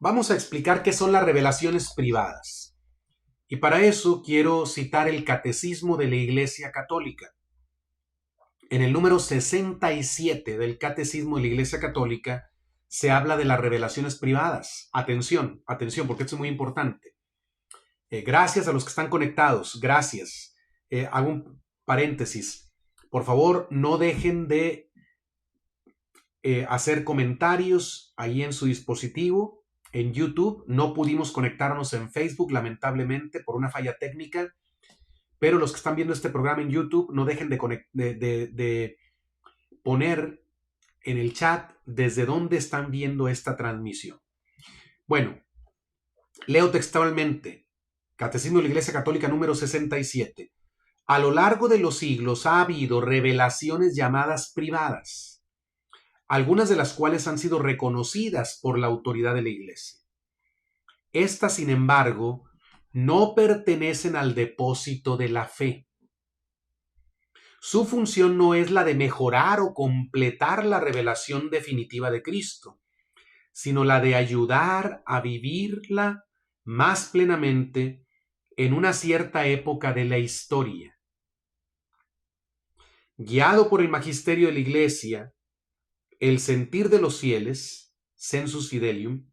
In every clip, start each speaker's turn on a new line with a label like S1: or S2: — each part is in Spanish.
S1: Vamos a explicar qué son las revelaciones privadas. Y para eso quiero citar el Catecismo de la Iglesia Católica. En el número 67 del Catecismo de la Iglesia Católica se habla de las revelaciones privadas. Atención, atención, porque esto es muy importante. Gracias a los que están conectados, gracias. Hago un paréntesis. Por favor, no dejen de hacer comentarios ahí en su dispositivo. En YouTube no pudimos conectarnos en Facebook, lamentablemente, por una falla técnica. Pero los que están viendo este programa en YouTube, no dejen de poner en el chat desde dónde están viendo esta transmisión. Bueno, leo textualmente, Catecismo de la Iglesia Católica número 67. A lo largo de los siglos ha habido revelaciones llamadas privadas, algunas de las cuales han sido reconocidas por la autoridad de la Iglesia. Estas, sin embargo, no pertenecen al depósito de la fe. Su función no es la de mejorar o completar la revelación definitiva de Cristo, sino la de ayudar a vivirla más plenamente en una cierta época de la historia. Guiado por el magisterio de la Iglesia, el sentir de los fieles, sensus fidelium,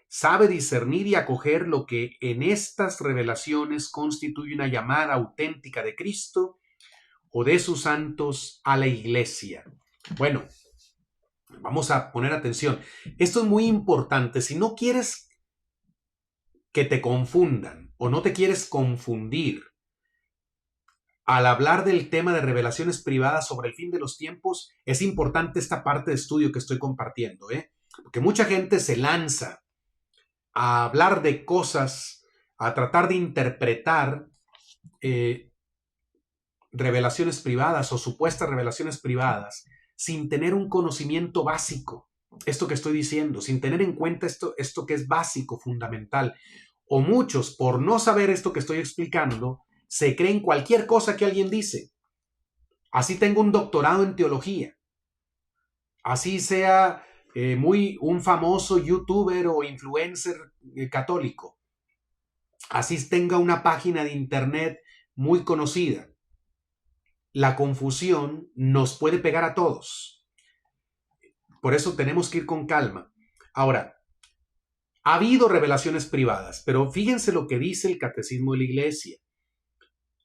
S1: sabe discernir y acoger lo que en estas revelaciones constituye una llamada auténtica de Cristo o de sus santos a la Iglesia. Bueno, vamos a poner atención. Esto es muy importante. Si no quieres que te confundan o no te quieres confundir al hablar del tema de revelaciones privadas sobre el fin de los tiempos, es importante esta parte de estudio que estoy compartiendo, porque mucha gente se lanza a hablar de cosas, a tratar de interpretar revelaciones privadas o supuestas revelaciones privadas sin tener un conocimiento básico. Esto que estoy diciendo, sin tener en cuenta esto que es básico, fundamental. O muchos, por no saber esto que estoy explicando, se creen cualquier cosa que alguien dice. Así tengo un doctorado en teología. Así sea un famoso youtuber o influencer católico. Así tenga una página de internet muy conocida. La confusión nos puede pegar a todos. Por eso tenemos que ir con calma. Ahora, ha habido revelaciones privadas, pero fíjense lo que dice el Catecismo de la Iglesia.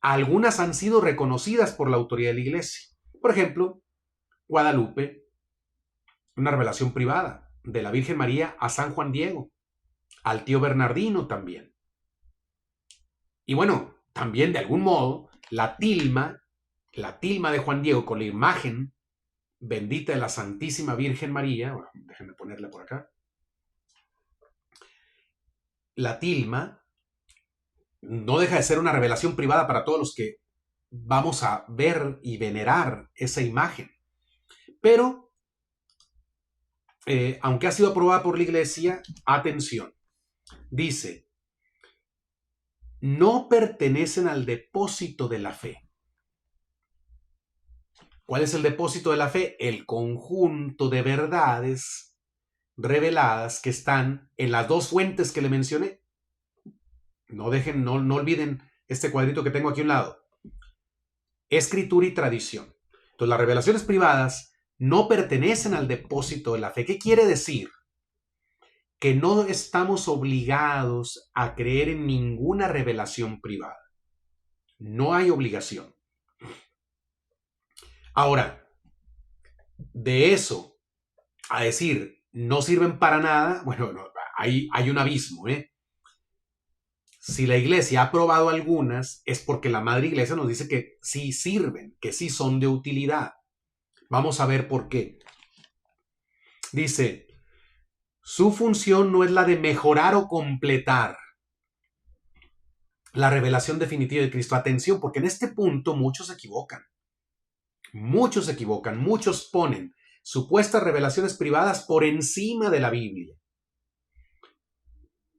S1: Algunas han sido reconocidas por la autoridad de la Iglesia. Por ejemplo, Guadalupe, una revelación privada de la Virgen María a San Juan Diego, al tío Bernardino también. Y bueno, también de algún modo, la tilma de Juan Diego con la imagen bendita de la Santísima Virgen María, bueno, déjenme ponerla por acá. La tilma no deja de ser una revelación privada para todos los que vamos a ver y venerar esa imagen. Pero, aunque ha sido aprobada por la Iglesia, atención, dice, no pertenecen al depósito de la fe. ¿Cuál es el depósito de la fe? El conjunto de verdades reveladas que están en las dos fuentes que le mencioné. No olviden este cuadrito que tengo aquí a un lado. Escritura y tradición. Entonces, las revelaciones privadas no pertenecen al depósito de la fe. ¿Qué quiere decir? Que no estamos obligados a creer en ninguna revelación privada. No hay obligación. Ahora, de eso a decir no sirven para nada, bueno, no, hay un abismo, Si la Iglesia ha aprobado algunas, es porque la Madre Iglesia nos dice que sí sirven, que sí son de utilidad. Vamos a ver por qué. Dice, su función no es la de mejorar o completar la revelación definitiva de Cristo. Atención, porque en este punto muchos se equivocan. Muchos ponen supuestas revelaciones privadas por encima de la Biblia,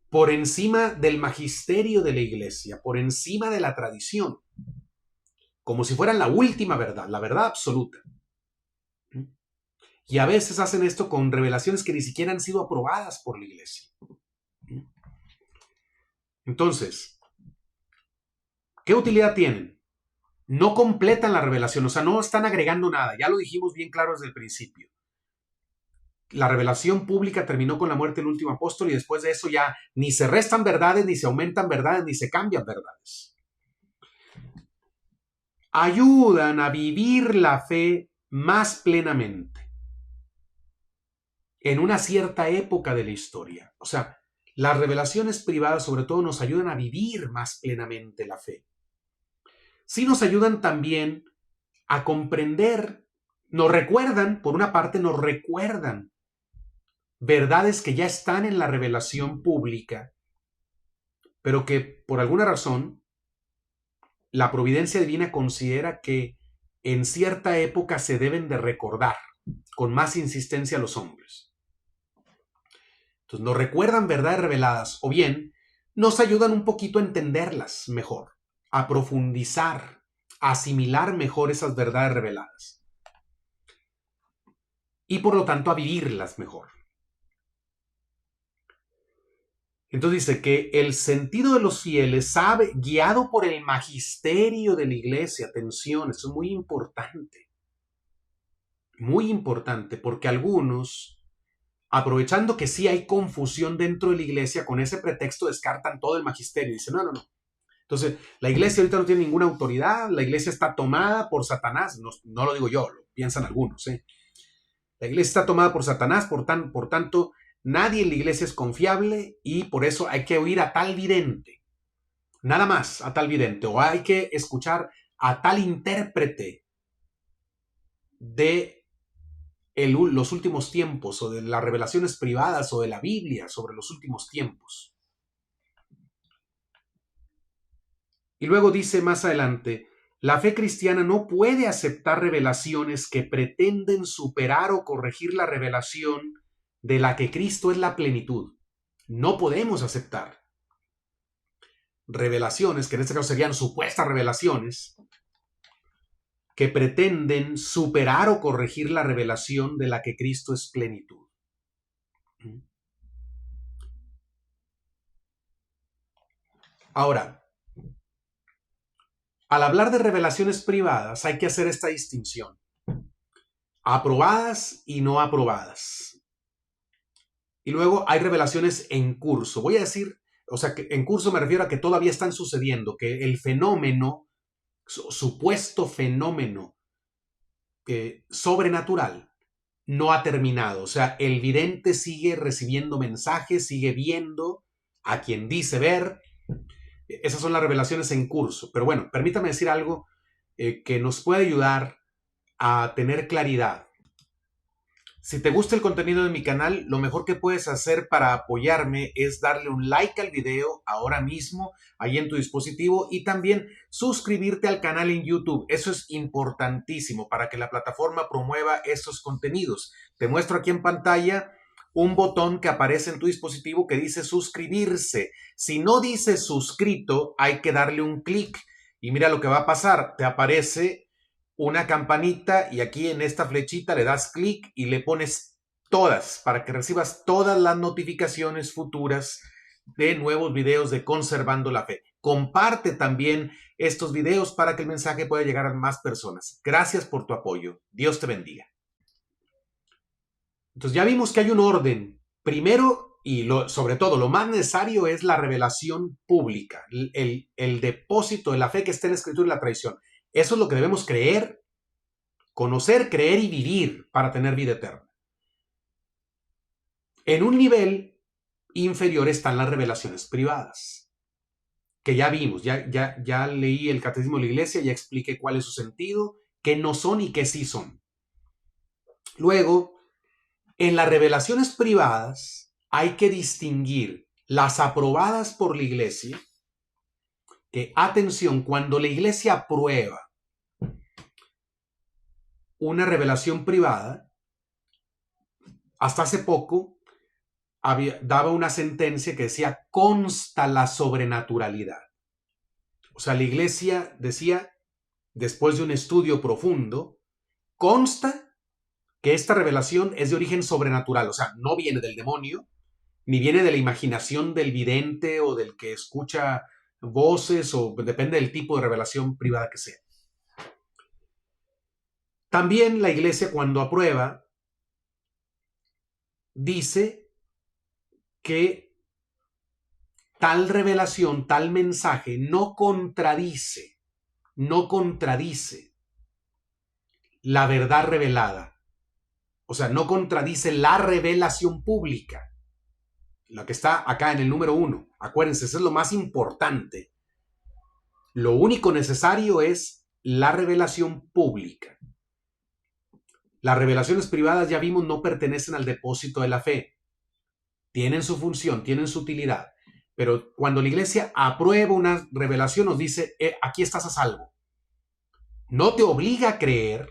S1: por encima del magisterio de la Iglesia, por encima de la tradición, como si fueran la última verdad, la verdad absoluta. Y a veces hacen esto con revelaciones que ni siquiera han sido aprobadas por la Iglesia. Entonces, ¿qué utilidad tienen? No completan la revelación, o sea, no están agregando nada. Ya lo dijimos bien claro desde el principio. La revelación pública terminó con la muerte del último apóstol y después de eso ya ni se restan verdades, ni se aumentan verdades, ni se cambian verdades. Ayudan a vivir la fe más plenamente en una cierta época de la historia. O sea, las revelaciones privadas sobre todo nos ayudan a vivir más plenamente la fe. Sí nos ayudan también a comprender, nos recuerdan, por una parte nos recuerdan verdades que ya están en la revelación pública, pero que por alguna razón la providencia divina considera que en cierta época se deben de recordar con más insistencia a los hombres. Entonces nos recuerdan verdades reveladas o bien nos ayudan un poquito a entenderlas mejor, a profundizar, a asimilar mejor esas verdades reveladas y por lo tanto a vivirlas mejor. Entonces dice que el sentido de los fieles sabe, guiado por el magisterio de la iglesia, atención, esto es muy importante, porque algunos, aprovechando que sí hay confusión dentro de la iglesia, con ese pretexto descartan todo el magisterio y dicen, no. Entonces, la iglesia ahorita no tiene ninguna autoridad, la iglesia está tomada por Satanás, no lo digo yo, lo piensan algunos, ¿eh? La iglesia está tomada por Satanás, por tanto, nadie en la iglesia es confiable y por eso hay que oír a tal vidente, nada más a tal vidente, o hay que escuchar a tal intérprete de los últimos tiempos o de las revelaciones privadas o de la Biblia sobre los últimos tiempos. Y luego dice más adelante, la fe cristiana no puede aceptar revelaciones que pretenden superar o corregir la revelación de la que Cristo es la plenitud. No podemos aceptar revelaciones, que en este caso serían supuestas revelaciones, que pretenden superar o corregir la revelación de la que Cristo es plenitud. Ahora, al hablar de revelaciones privadas hay que hacer esta distinción. Aprobadas y no aprobadas. Y luego hay revelaciones en curso. Voy a decir, o sea, que en curso me refiero a que todavía están sucediendo, que el fenómeno, supuesto fenómeno sobrenatural, no ha terminado. O sea, el vidente sigue recibiendo mensajes, sigue viendo a quien dice ver. Esas son las revelaciones en curso. Pero bueno, permítame decir algo que nos puede ayudar a tener claridad. Si te gusta el contenido de mi canal, lo mejor que puedes hacer para apoyarme es darle un like al video ahora mismo, ahí en tu dispositivo, y también suscribirte al canal en YouTube. Eso es importantísimo para que la plataforma promueva estos contenidos. Te muestro aquí en pantalla un botón que aparece en tu dispositivo que dice suscribirse. Si no dice suscrito, hay que darle un clic. Y mira lo que va a pasar. Te aparece una campanita y aquí en esta flechita le das clic y le pones todas para que recibas todas las notificaciones futuras de nuevos videos de Conservando la Fe. Comparte también estos videos para que el mensaje pueda llegar a más personas. Gracias por tu apoyo. Dios te bendiga. Entonces ya vimos que hay un orden. Primero y sobre todo lo más necesario es la revelación pública, el depósito de la fe que está en la Escritura y la tradición. Eso es lo que debemos creer, conocer, creer y vivir para tener vida eterna. En un nivel inferior están las revelaciones privadas, que ya vimos, ya leí el Catecismo de la Iglesia, ya expliqué cuál es su sentido, qué no son y qué sí son. Luego, en las revelaciones privadas hay que distinguir las aprobadas por la Iglesia, que, atención, cuando la Iglesia aprueba una revelación privada, hasta hace poco daba una sentencia que decía consta la sobrenaturalidad. O sea, la Iglesia decía, después de un estudio profundo, consta que esta revelación es de origen sobrenatural, o sea, no viene del demonio, ni viene de la imaginación del vidente o del que escucha voces, o depende del tipo de revelación privada que sea. También la iglesia, cuando aprueba, dice que tal revelación, tal mensaje no contradice la verdad revelada. O sea, no contradice la revelación pública, la que está acá en el número 1. Acuérdense, eso es lo más importante. Lo único necesario es la revelación pública. Las revelaciones privadas, ya vimos, no pertenecen al depósito de la fe. Tienen su función, tienen su utilidad. Pero cuando la iglesia aprueba una revelación, nos dice, aquí estás a salvo. No te obliga a creer,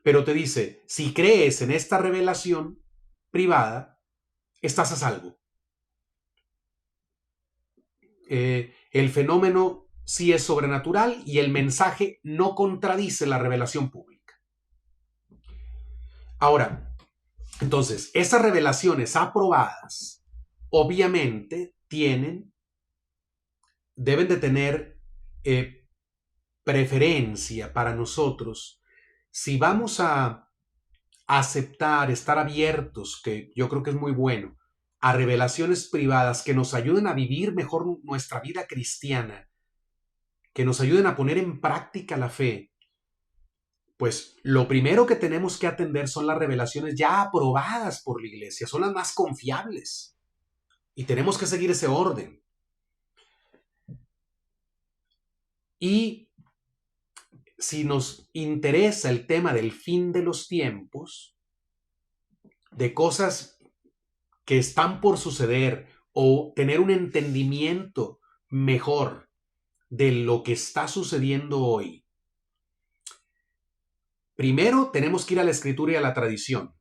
S1: pero te dice, si crees en esta revelación privada, estás a salvo. El fenómeno sí es sobrenatural y el mensaje no contradice la revelación pública. Ahora, entonces, esas revelaciones aprobadas, obviamente, deben de tener preferencia para nosotros. Si vamos a aceptar, estar abiertos, que yo creo que es muy bueno, a revelaciones privadas que nos ayuden a vivir mejor nuestra vida cristiana, que nos ayuden a poner en práctica la fe, pues lo primero que tenemos que atender son las revelaciones ya aprobadas por la iglesia, son las más confiables y tenemos que seguir ese orden. Y si nos interesa el tema del fin de los tiempos, de cosas que están por suceder o tener un entendimiento mejor de lo que está sucediendo hoy, primero tenemos que ir a la escritura y a la tradición.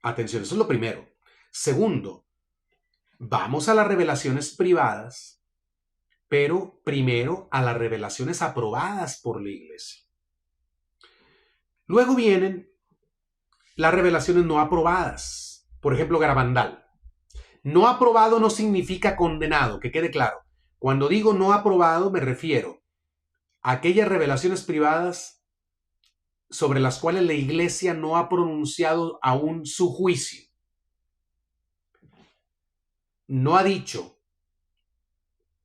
S1: Atención, eso es lo primero. Segundo, vamos a las revelaciones privadas, pero primero a las revelaciones aprobadas por la iglesia. Luego vienen las revelaciones no aprobadas. Por ejemplo, Garabandal. No aprobado no significa condenado, que quede claro. Cuando digo no aprobado me refiero a aquellas revelaciones privadas sobre las cuales la iglesia no ha pronunciado aún su juicio. No ha dicho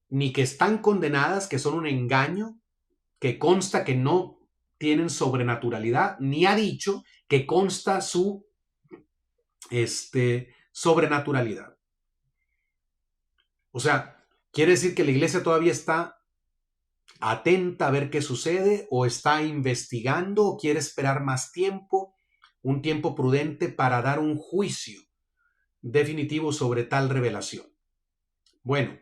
S1: ni que están condenadas, que son un engaño, que consta que no tienen sobrenaturalidad, ni ha dicho que consta su sobrenaturalidad. O sea, quiere decir que la iglesia todavía está atenta a ver qué sucede, o está investigando, o quiere esperar más tiempo, un tiempo prudente para dar un juicio definitivo sobre tal revelación. Bueno,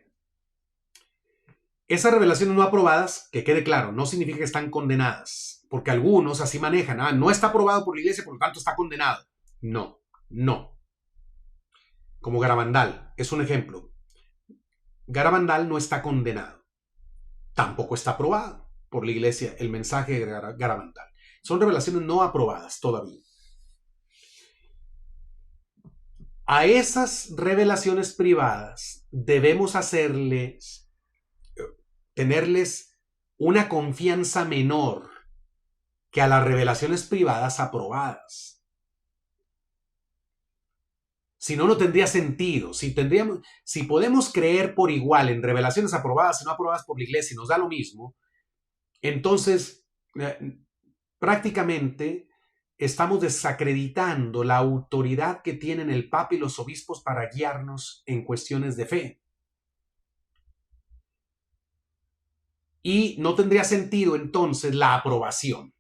S1: esas revelaciones no aprobadas, que quede claro, no significa que están condenadas, porque algunos así manejan, no está aprobado por la iglesia, por lo tanto está condenado. No. Como Garabandal, es un ejemplo. Garabandal no está condenado. Tampoco está aprobado por la iglesia el mensaje de Garabandal. Son revelaciones no aprobadas todavía. A esas revelaciones privadas debemos tenerles una confianza menor que a las revelaciones privadas aprobadas. Si no, no tendría sentido. Si podemos creer por igual en revelaciones aprobadas y no aprobadas por la iglesia y nos da lo mismo, entonces prácticamente estamos desacreditando la autoridad que tienen el Papa y los obispos para guiarnos en cuestiones de fe. Y no tendría sentido entonces la aprobación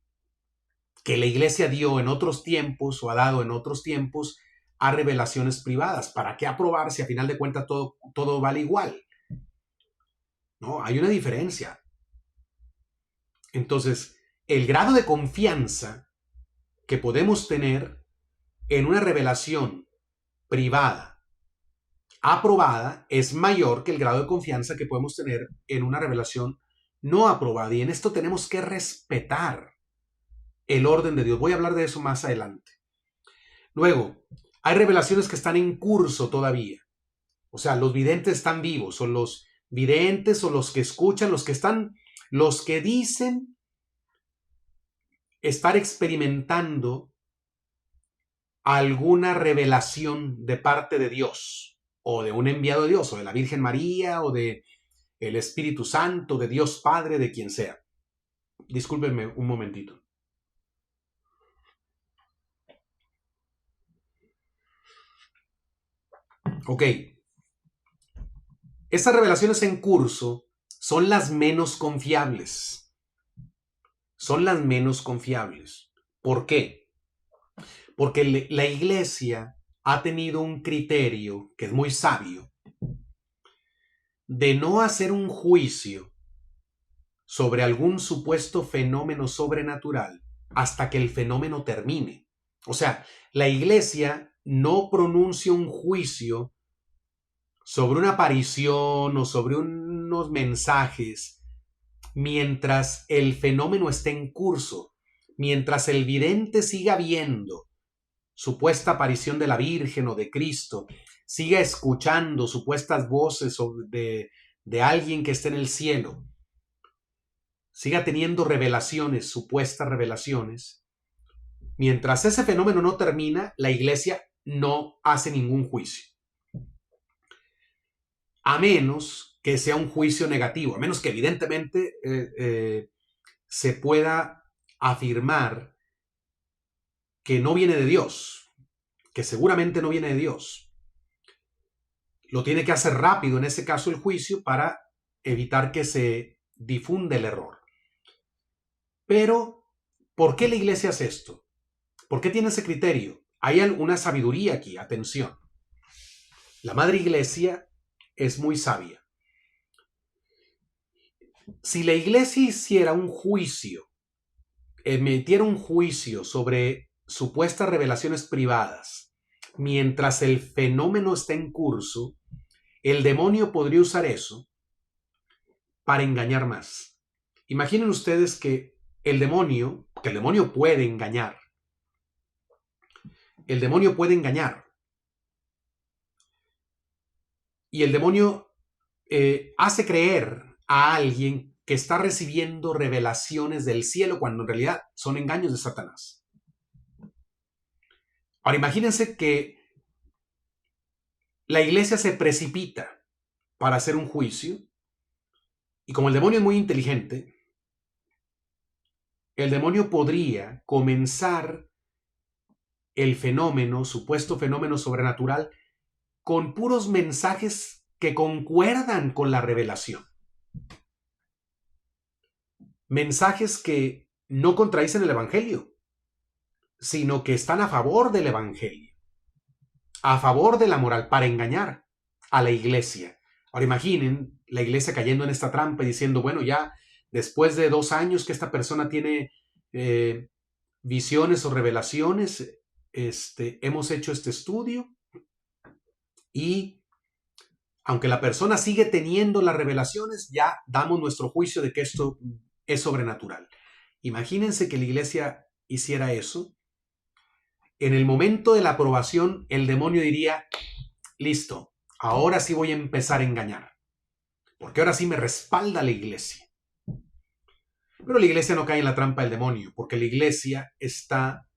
S1: que la iglesia dio en otros tiempos o ha dado en otros tiempos a revelaciones privadas. ¿Para qué aprobar si a final de cuentas todo vale igual? No, hay una diferencia. Entonces, el grado de confianza que podemos tener en una revelación privada aprobada es mayor que el grado de confianza que podemos tener en una revelación no aprobada. Y en esto tenemos que respetar el orden de Dios. Voy a hablar de eso más adelante. Luego, Hay revelaciones que están en curso todavía. O sea, los videntes están vivos, o los videntes, o los que escuchan, los que dicen estar experimentando alguna revelación de parte de Dios, o de un enviado de Dios, o de la Virgen María, o de el Espíritu Santo, de Dios Padre, de quien sea. Discúlpenme un momentito. Ok. Estas revelaciones en curso son las menos confiables. Son las menos confiables. ¿Por qué? Porque la iglesia ha tenido un criterio que es muy sabio de no hacer un juicio sobre algún supuesto fenómeno sobrenatural hasta que el fenómeno termine. O sea, la iglesia no pronuncia un juicio sobre una aparición o sobre unos mensajes mientras el fenómeno esté en curso, mientras el vidente siga viendo supuesta aparición de la Virgen o de Cristo, siga escuchando supuestas voces de alguien que esté en el cielo, siga teniendo revelaciones, supuestas revelaciones. Mientras ese fenómeno no termina, la iglesia no hace ningún juicio. A menos que sea un juicio negativo, a menos que evidentemente se pueda afirmar que no viene de Dios, que seguramente no viene de Dios. Lo tiene que hacer rápido en ese caso el juicio para evitar que se difunda el error. Pero, ¿por qué la iglesia hace esto? ¿Por qué tiene ese criterio? Hay una sabiduría aquí, atención. La Madre Iglesia es muy sabia. Si la iglesia hiciera un juicio, emitiera un juicio sobre supuestas revelaciones privadas, mientras el fenómeno está en curso, el demonio podría usar eso para engañar más. Imaginen ustedes que el demonio puede engañar. El demonio puede engañar. Y el demonio hace creer a alguien que está recibiendo revelaciones del cielo cuando en realidad son engaños de Satanás. Ahora imagínense que la iglesia se precipita para hacer un juicio y como el demonio es muy inteligente, el demonio podría comenzar el fenómeno, supuesto fenómeno sobrenatural, con puros mensajes que concuerdan con la revelación. Mensajes que no contradicen el Evangelio, sino que están a favor del Evangelio, a favor de la moral, para engañar a la iglesia. Ahora imaginen la iglesia cayendo en esta trampa y diciendo, bueno, ya después de 2 años que esta persona tiene visiones o revelaciones, hemos hecho este estudio y aunque la persona sigue teniendo las revelaciones, ya damos nuestro juicio de que esto es sobrenatural. Imagínense que la iglesia hiciera eso. En el momento de la aprobación, el demonio diría, listo, ahora sí voy a empezar a engañar, porque ahora sí me respalda la iglesia. Pero la iglesia no cae en la trampa del demonio, porque la iglesia está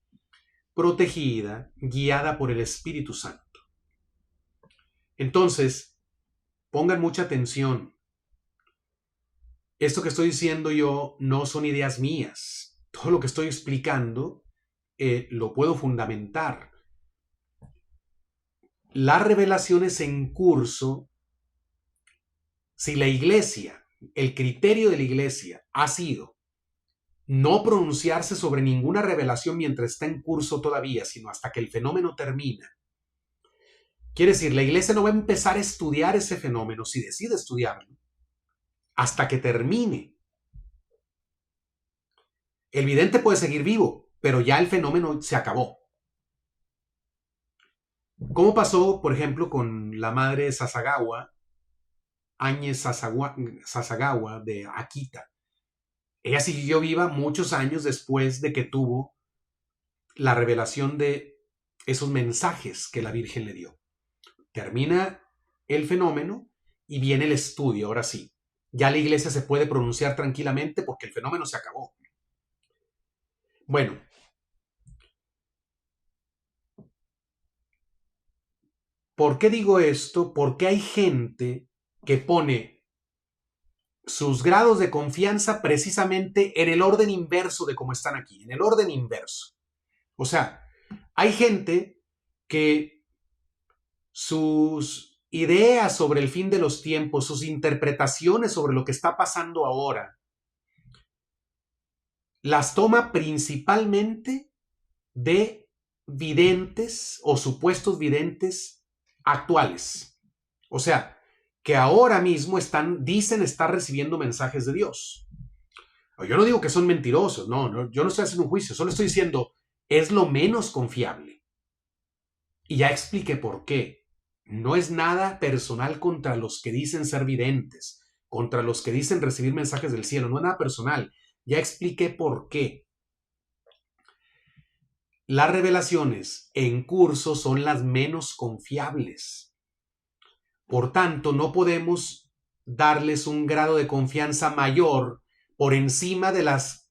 S1: protegida, guiada por el Espíritu Santo. Entonces, pongan mucha atención. Esto que estoy diciendo yo no son ideas mías. Todo lo que estoy explicando lo puedo fundamentar. Las revelaciones en curso, si la iglesia, el criterio de la iglesia ha sido no pronunciarse sobre ninguna revelación mientras está en curso todavía, sino hasta que el fenómeno termina. Quiere decir, la iglesia no va a empezar a estudiar ese fenómeno, si decide estudiarlo, hasta que termine. El vidente puede seguir vivo, pero ya el fenómeno se acabó. ¿Cómo pasó, por ejemplo, con la madre Sasagawa, Áñez Sasagawa de Akita? Ella siguió viva muchos años después de que tuvo la revelación de esos mensajes que la Virgen le dio. Termina el fenómeno y viene el estudio, ahora sí. Ya la iglesia se puede pronunciar tranquilamente porque el fenómeno se acabó. Bueno, ¿por qué digo esto? Porque hay gente que pone sus grados de confianza precisamente en el orden inverso de cómo están aquí, en el orden inverso. O sea, hay gente que sus ideas sobre el fin de los tiempos, sus interpretaciones sobre lo que está pasando ahora, las toma principalmente de videntes o supuestos videntes actuales. O sea, que ahora mismo dicen estar recibiendo mensajes de Dios. Yo no digo que son mentirosos, no, yo no estoy haciendo un juicio, solo estoy diciendo, es lo menos confiable. Y ya expliqué por qué. No es nada personal contra los que dicen ser videntes, contra los que dicen recibir mensajes del cielo, no es nada personal. Ya expliqué por qué. Las revelaciones en curso son las menos confiables. Por tanto, no podemos darles un grado de confianza mayor por encima de las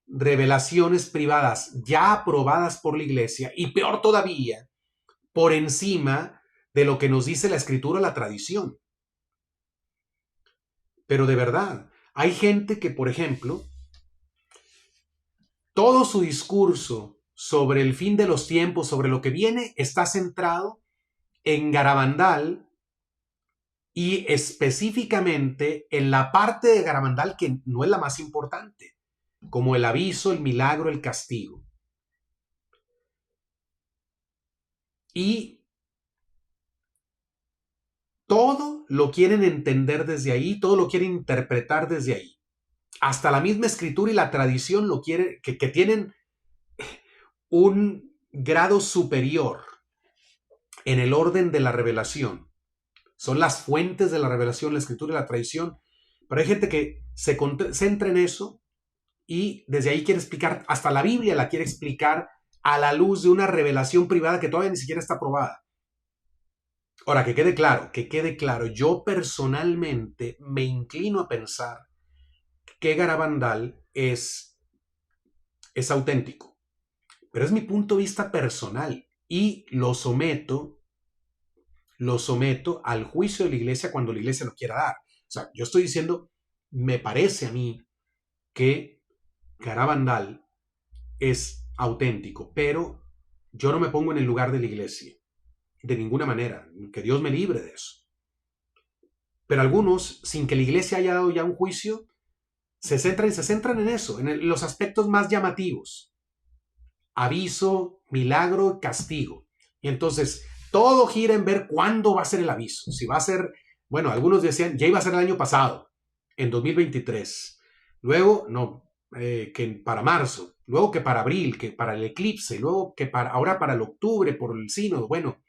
S1: revelaciones privadas ya aprobadas por la iglesia y peor todavía, por encima de lo que nos dice la escritura o la tradición. Pero de verdad, hay gente que, por ejemplo, todo su discurso sobre el fin de los tiempos, sobre lo que viene, está centrado en Garabandal y específicamente en la parte de Garabandal que no es la más importante, como el aviso, el milagro, el castigo. Y todo lo quieren entender desde ahí, todo lo quieren interpretar desde ahí. Hasta la misma escritura y la tradición lo quieren, que tienen un grado superior en el orden de la revelación. Son las fuentes de la revelación, la escritura y la tradición. Pero hay gente que se centra en eso y desde ahí quiere explicar, hasta la Biblia la quiere explicar a la luz de una revelación privada que todavía ni siquiera está aprobada. Ahora, que quede claro, yo personalmente me inclino a pensar que Garabandal es auténtico, pero es mi punto de vista personal y lo someto al juicio de la iglesia cuando la iglesia lo quiera dar. O sea, yo estoy diciendo, me parece a mí que Garabandal es auténtico, pero yo no me pongo en el lugar de la iglesia, de ninguna manera, que Dios me libre de eso. Pero algunos, sin que la iglesia haya dado ya un juicio, se centran en eso, en los aspectos más llamativos. Aviso, milagro, castigo. Y entonces todo gira en ver cuándo va a ser el aviso. Si va a ser, bueno, algunos decían, ya iba a ser el año pasado, en 2023. Luego, no, que para marzo. Luego que para abril, que para el eclipse. Luego que ahora para el octubre, por el sínodo. Bueno,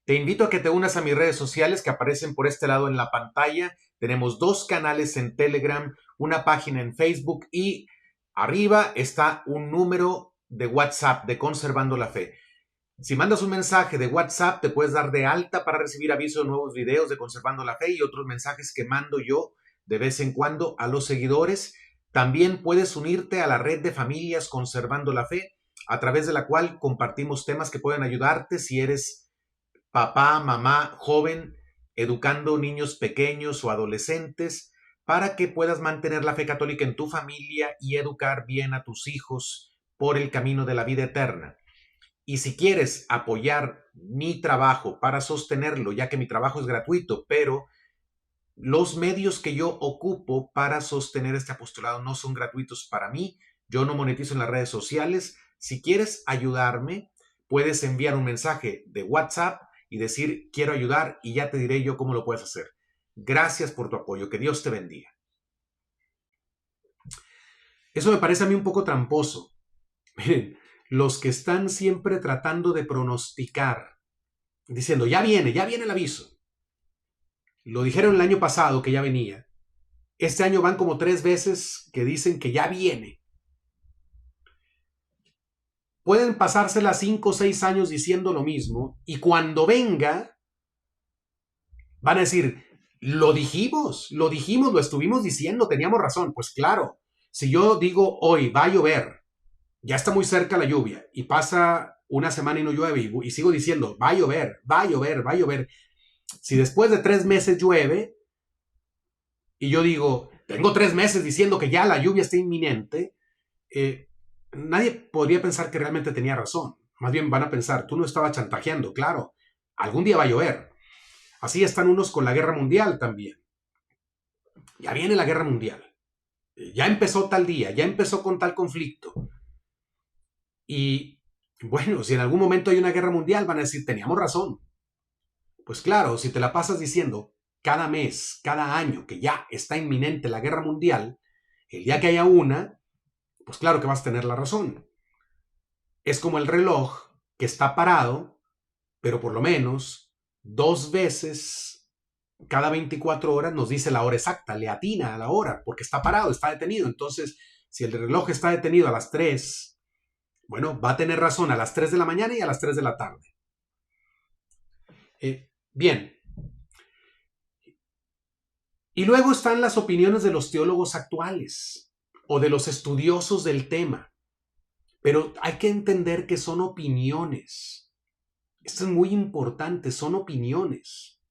S1: te invito a que te unas a mis redes sociales que aparecen por este lado en la pantalla. Tenemos 2 canales en Telegram, una página en Facebook y arriba está un número de WhatsApp de Conservando la Fe. Si mandas un mensaje de WhatsApp, te puedes dar de alta para recibir avisos de nuevos videos de Conservando la Fe y otros mensajes que mando yo de vez en cuando a los seguidores. También puedes unirte a la red de familias Conservando la Fe, a través de la cual compartimos temas que pueden ayudarte si eres papá, mamá, joven, educando niños pequeños o adolescentes para que puedas mantener la fe católica en tu familia y educar bien a tus hijos por el camino de la vida eterna. Y si quieres apoyar mi trabajo para sostenerlo, ya que mi trabajo es gratuito, pero los medios que yo ocupo para sostener este apostolado no son gratuitos para mí, yo no monetizo en las redes sociales. Si quieres ayudarme, puedes enviar un mensaje de WhatsApp y decir quiero ayudar y ya te diré yo cómo lo puedes hacer. Gracias por tu apoyo, que Dios te bendiga. Eso me parece a mí un poco tramposo. Miren, los que están siempre tratando de pronosticar, diciendo ya viene el aviso. Lo dijeron el año pasado que ya venía. Este año van como 3 veces que dicen que ya viene. pueden pasárselas 5 o 6 años diciendo lo mismo y cuando venga van a decir, lo dijimos, lo estuvimos diciendo, teníamos razón. Pues claro, si yo digo hoy va a llover, ya está muy cerca la lluvia y pasa una semana y no llueve y sigo diciendo, va a llover, va a llover, va a llover. Si después de 3 meses llueve y yo digo, tengo 3 meses diciendo que ya la lluvia está inminente, nadie podría pensar que realmente tenía razón. Más bien van a pensar, tú no estabas chantajeando, claro, algún día va a llover. Así están unos con la guerra mundial también. Ya viene la guerra mundial. Ya empezó tal día, ya empezó con tal conflicto. Y bueno, si en algún momento hay una guerra mundial, van a decir, teníamos razón. Pues claro, si te la pasas diciendo cada mes, cada año, que ya está inminente la guerra mundial, el día que haya una, pues claro que vas a tener la razón. Es como el reloj que está parado, pero por lo menos 2 veces cada 24 horas nos dice la hora exacta, le atina a la hora, porque está parado, está detenido. Entonces, si el reloj está detenido a las 3, bueno, va a tener razón a las 3 de la mañana y a las 3 de la tarde. Bien. Y luego están las opiniones de los teólogos actuales o de los estudiosos del tema. Pero hay que entender que son opiniones. Esto es muy importante, son opiniones.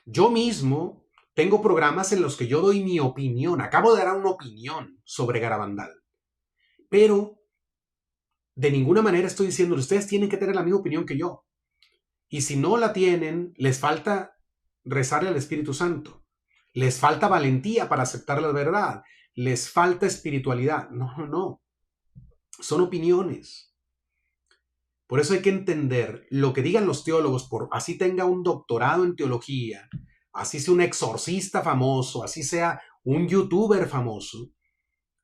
S1: Yo mismo tengo programas en los que yo doy mi opinión. Acabo de dar una opinión sobre Garabandal. Pero de ninguna manera estoy diciendo, ustedes tienen que tener la misma opinión que yo. Y si no la tienen, les falta rezarle al Espíritu Santo. Les falta valentía para aceptar la verdad. Les falta espiritualidad. No, no, no. Son opiniones. Por eso hay que entender lo que digan los teólogos, por así tenga un doctorado en teología, así sea un exorcista famoso, así sea un youtuber famoso,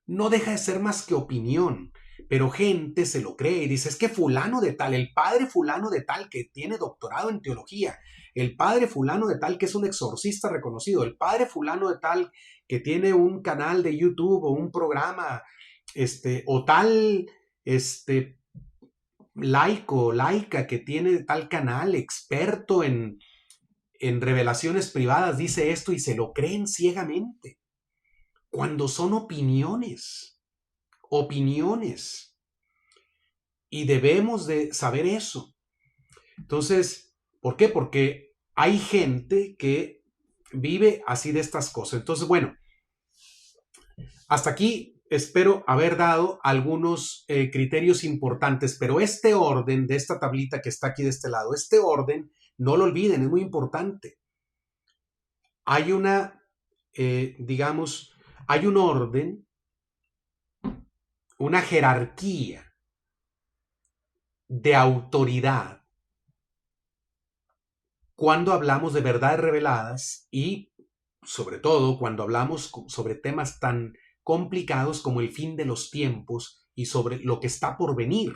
S1: no deja de ser más que opinión. Pero gente se lo cree y dice, es que fulano de tal, el padre fulano de tal que tiene doctorado en teología, el padre fulano de tal que es un exorcista reconocido, el padre fulano de tal que tiene un canal de YouTube o un programa, o tal, laico, laica que tiene tal canal, experto en revelaciones privadas, dice esto y se lo creen ciegamente. Cuando son opiniones. Y debemos de saber eso. Entonces, ¿por qué? Porque hay gente que vive así de estas cosas. Entonces, bueno, hasta aquí espero haber dado algunos criterios importantes, pero este orden de esta tablita que está aquí de este lado, este orden, no lo olviden, es muy importante. Hay una, digamos, hay un orden, una jerarquía de autoridad cuando hablamos de verdades reveladas y sobre todo cuando hablamos sobre temas tan complicados como el fin de los tiempos y sobre lo que está por venir.